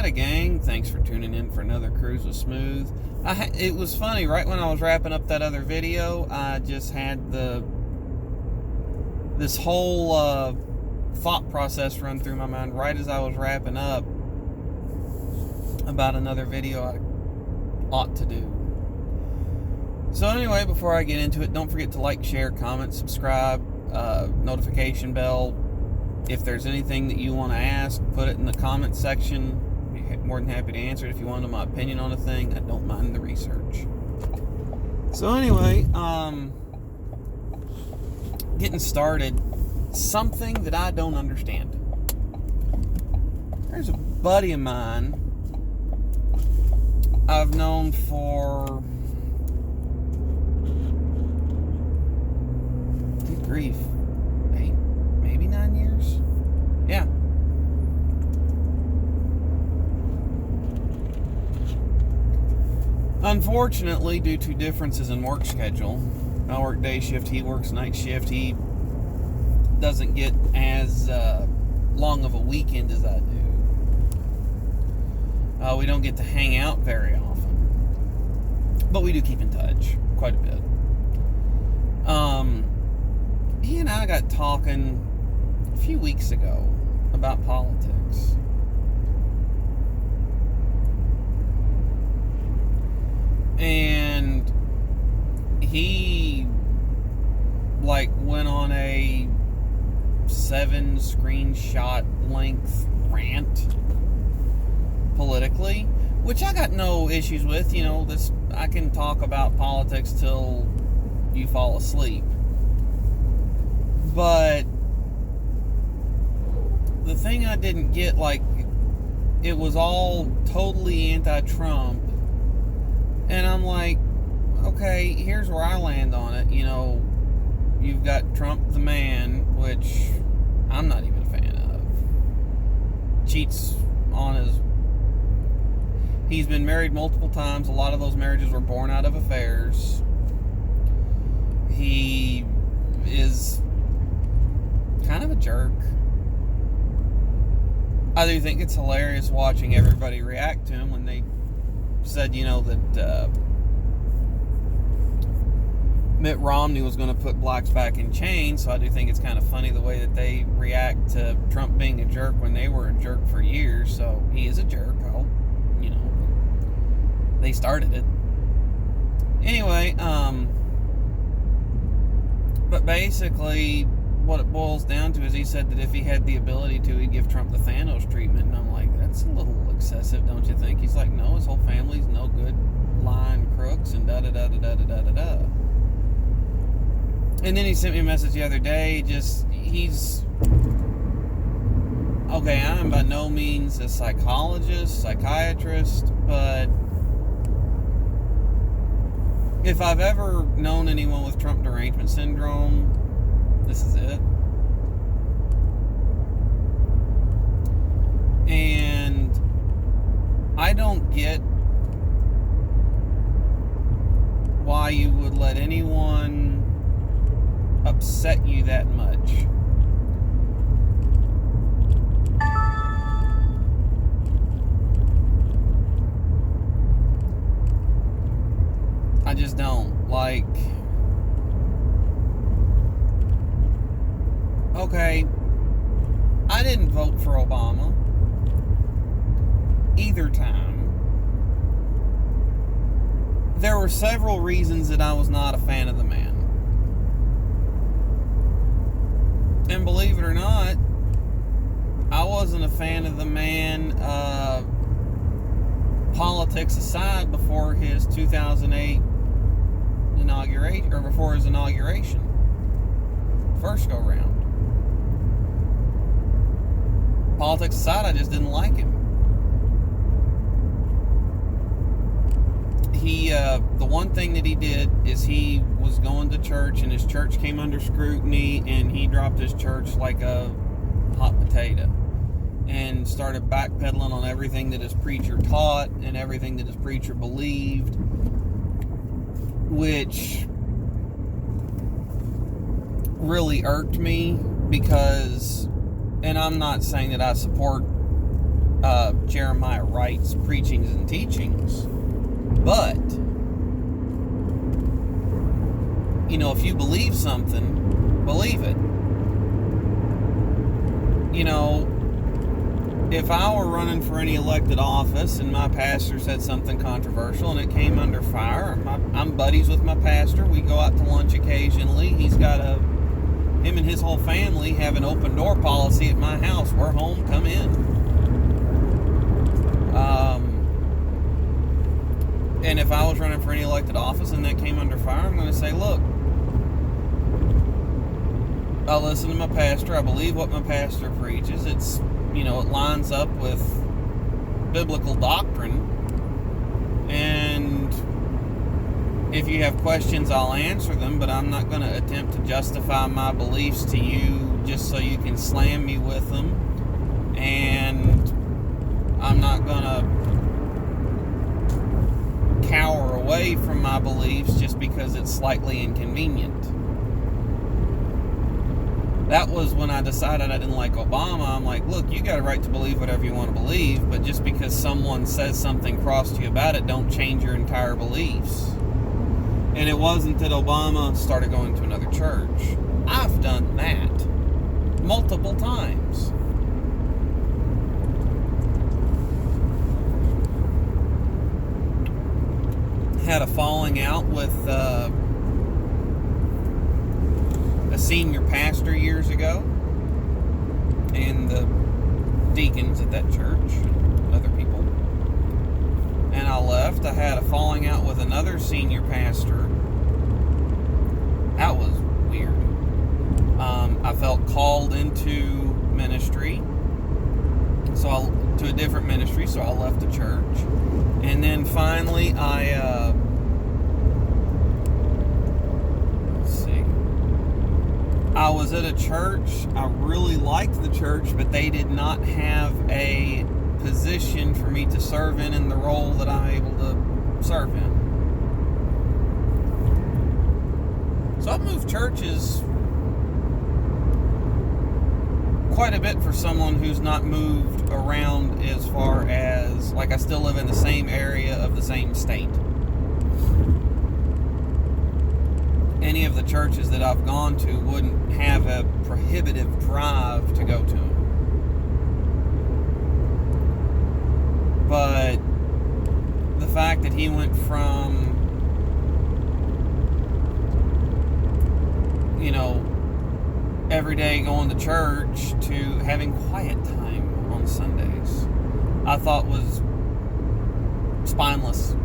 Howdy gang, thanks for tuning in for another Cruise with Smooth. It was funny, right when I was wrapping up that other video, I just had this whole thought process run through my mind right as I was wrapping up about another video I ought to do. So anyway, before I get into it, don't forget to like, share, comment, subscribe, notification bell. If there's anything that you want to ask, put it in the comment section. I'd be more than happy to answer it. If you want to know my opinion on a thing, I don't mind the research. So anyway, getting started, something that I don't understand. There's a buddy of mine I've known for, good grief, 8, maybe 9 years? Yeah. Unfortunately, due to differences in work schedule, I work day shift, he works night shift, he doesn't get as long of a weekend as I do. We don't get to hang out very often, but we do keep in touch quite a bit. He and I got talking a few weeks ago about politics. And he went on a 7 screenshot length rant politically, which I got no issues with. You know, this, I can talk about politics till you fall asleep. But the thing I didn't get, it was all totally anti-Trump. And I'm like, okay, here's where I land on it. You know, you've got Trump the man, which I'm not even a fan of. Cheats on his... He's been married multiple times. A lot of those marriages were born out of affairs. He is kind of a jerk. I do think it's hilarious watching everybody react to him when they said, you know, that Mitt Romney was going to put blacks back in chains. So I do think it's kind of funny the way that they react to Trump being a jerk when they were a jerk for years. So he is a jerk. You know, they started it. Anyway, but basically what it boils down to is he said that if he had the ability to, he'd give Trump the Thanos treatment. And I'm like, that's a little excessive, don't you think? He's like, no, his whole family's no good, lying crooks and da-da-da-da-da-da-da-da. And then he sent me a message the other day, he's... Okay, I'm by no means a psychiatrist, but if I've ever known anyone with Trump derangement syndrome, this is it. And I don't get why you would let anyone upset you that much. I just don't. Okay, I didn't vote for Obama either time. There were several reasons that I was not a fan of the man. And believe it or not, I wasn't a fan of the man, politics aside, before his 2008 inauguration, or before his inauguration, first go round. Politics aside, I just didn't like him. The one thing that he did is he was going to church, and his church came under scrutiny, and he dropped his church like a hot potato and started backpedaling on everything that his preacher taught and everything that his preacher believed, which really irked me because, and I'm not saying that I support Jeremiah Wright's preachings and teachings. But, you know, if you believe something, believe it. You know, if I were running for any elected office and my pastor said something controversial and it came under fire, I'm buddies with my pastor. We go out to lunch occasionally. Him and his whole family have an open door policy at my house. We're home, come in. And if I was running for any elected office and that came under fire, I'm going to say, look, I listen to my pastor. I believe what my pastor preaches. It's, you know, it lines up with biblical doctrine. And if you have questions, I'll answer them, but I'm not going to attempt to justify my beliefs to you just so you can slam me with them. And I'm not going to cower away from my beliefs just because it's slightly inconvenient. That was when I decided I didn't like Obama. I'm like, look, you got a right to believe whatever you want to believe, but just because someone says something cross to you about it, don't change your entire beliefs. And it wasn't that Obama started going to another church. I've done that multiple times. Had a falling out with a senior pastor years ago, and the deacons at that church, other people, and I left. I had a falling out with another senior pastor. That was weird. I felt called into ministry, to a different ministry, so I left the church. And then finally, I was at a church. I really liked the church, but they did not have a position for me to serve in the role that I'm able to serve in. So I've moved churches quite a bit for someone who's not moved around as far as, like, I still live in the same area of the same state. Any of the churches that I've gone to wouldn't have a prohibitive drive to go to them. But the fact that he went from, you know, every day going to church to having quiet time on Sundays, I thought was spineless.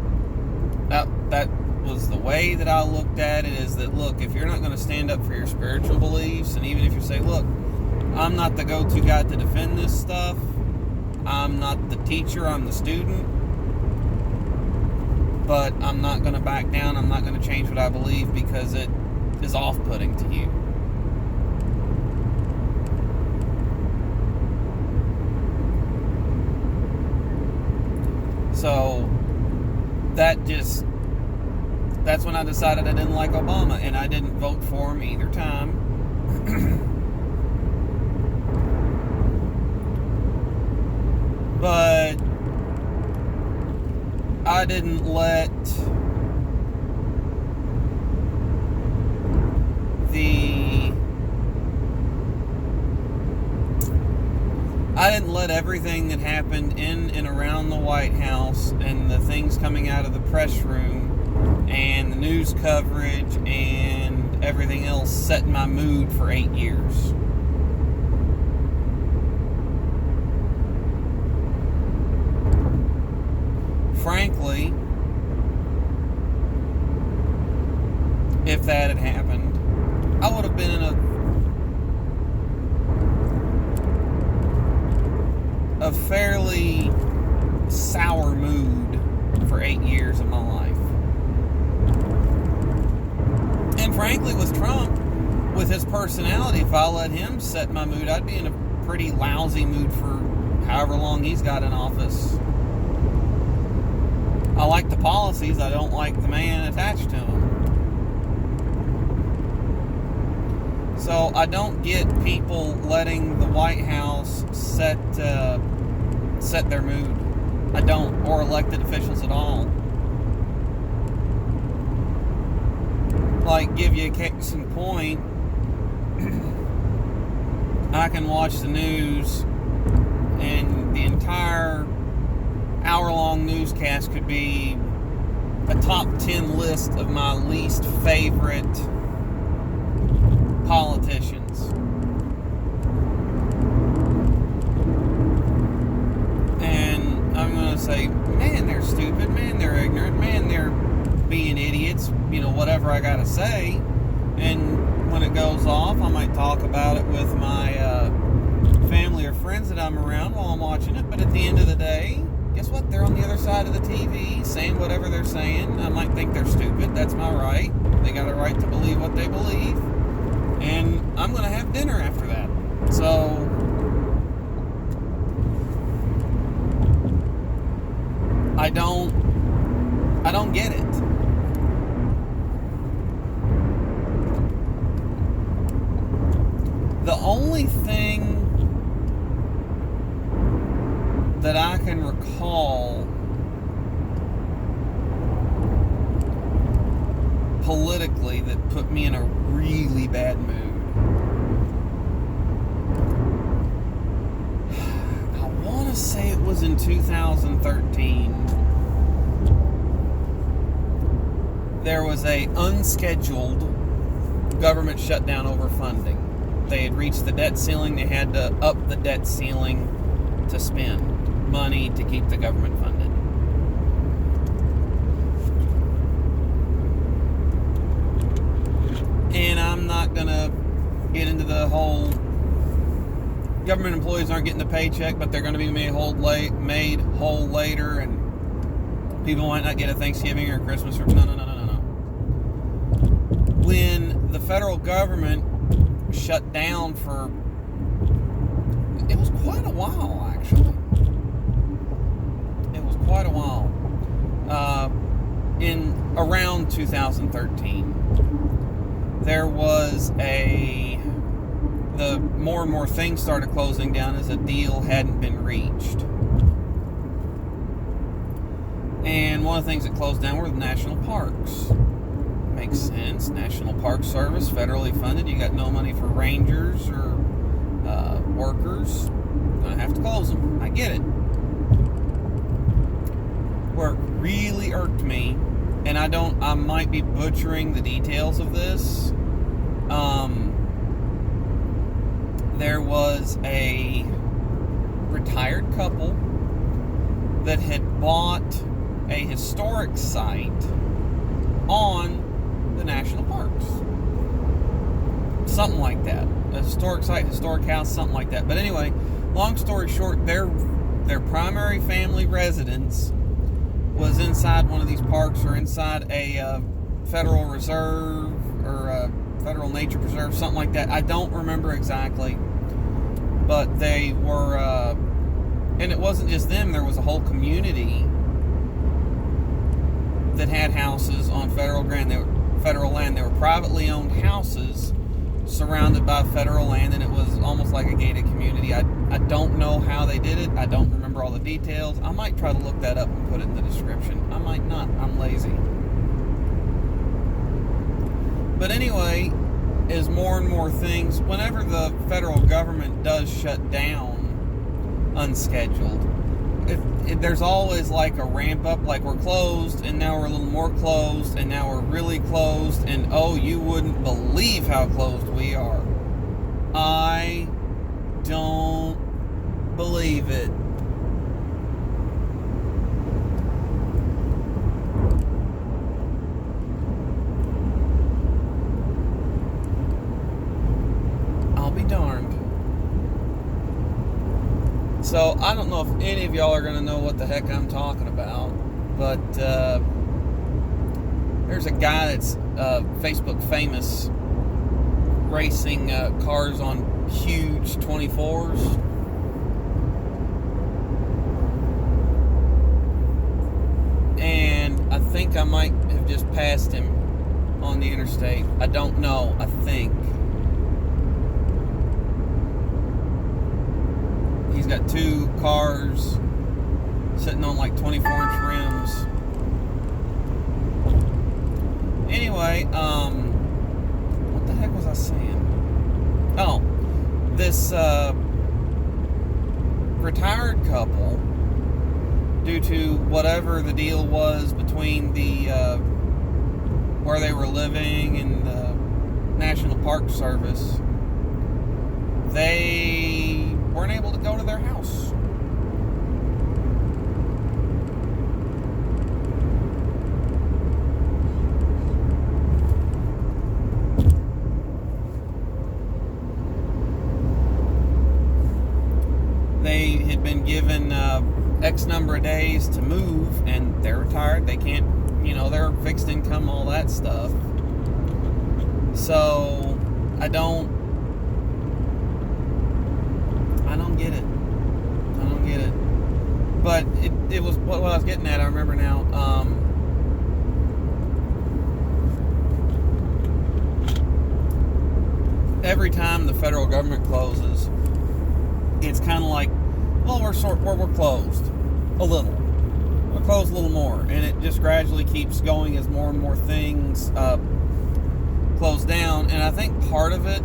That was the way that I looked at it, is that, look, if you're not going to stand up for your spiritual beliefs, and even if you say, look, I'm not the go-to guy to defend this stuff, I'm not the teacher, I'm the student, but I'm not going to back down, I'm not going to change what I believe because it is off-putting to you. So that's when I decided I didn't like Obama, and I didn't vote for him either time. But I didn't let everything that happened in and around the White House and the things coming out of the press room and the news coverage and everything else set my mood for 8 years. Frankly, if that had happened, I would have been in a fairly sour mood for 8 years of my life. And frankly, with Trump, with his personality, if I let him set my mood, I'd be in a pretty lousy mood for however long he's got in office. I like the policies, I don't like the man attached to him. So I don't get people letting the White House set set their mood. I don't, or elected officials at all. Like, give you a case in point, I can watch the news and the entire hour-long newscast could be a top 10 list of my least favorite politicians. And I'm going to say, man, they're stupid, man, they're ignorant, man, they're being idiots, whatever I got to say. And when it goes off, I might talk about it with my family or friends that I'm around while I'm watching it. But at the end of the day, guess what? They're on the other side of the TV saying whatever they're saying. I might think they're stupid. That's my right. They got a right to believe what they believe. And I'm going to have dinner after that. So I don't get it. The only thing that I can recall politically that put me in a really bad mood, I want to say it was in 2013. There was a unscheduled government shutdown over funding. They had reached the debt ceiling. They had to up the debt ceiling to spend money to keep the government funded. And I'm not going to get into the whole government employees aren't getting the paycheck, but they're going to be made whole later, and people might not get a Thanksgiving or Christmas. No. When the federal government shut down for, it was quite a while, actually. It was quite a while. In around 2013, there was the more and more things started closing down as a deal hadn't been reached. And one of the things that closed down were the national parks. Makes sense. National Park Service, federally funded. You got no money for rangers or workers. You're going to have to close them. I get it. Where it really irked me, and I might be butchering the details of this. There was a retired couple that had bought a historic site on the national parks. Something like that. A historic site, historic house, something like that. But anyway, long story short, their primary family residence was inside one of these parks or inside a federal reserve or a federal nature preserve, something like that. I don't remember exactly. But they were, and it wasn't just them, there was a whole community that had houses on federal land. They were privately owned houses surrounded by federal land, and it was almost like a gated community. I don't know how they did it. I don't remember all the details. I might try to look that up and put it in the description. I might not. I'm lazy. But anyway, as more and more things, whenever the federal government does shut down unscheduled, there's always like a ramp up, like we're closed and now we're a little more closed and now we're really closed, and oh, you wouldn't believe how closed we are. I don't believe it. I'll be darned. So, I don't know if any of y'all are going to know what the heck I'm talking about, but there's a guy that's Facebook famous racing cars on huge 24s. And I think I might have just passed him on the interstate. I don't know, I think. He's got two cars sitting on like 24-inch rims. Anyway, what the heck was I saying? Oh, this retired couple, due to whatever the deal was between the where they were living and the National Park Service, they weren't able to go to their house. They had been given X number of days to move, and they're retired. They can't, they're fixed income, all that stuff. So I don't get it. I don't get it. But it was what I was getting at. I remember now. Every time the federal government closes, it's kind of like, well, we're closed a little. We're closed a little more, and it just gradually keeps going as more and more things close down. And I think part of it,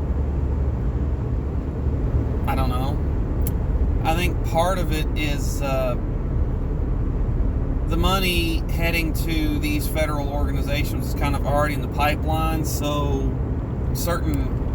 I don't know. I think part of it is the money heading to these federal organizations is kind of already in the pipeline, so certain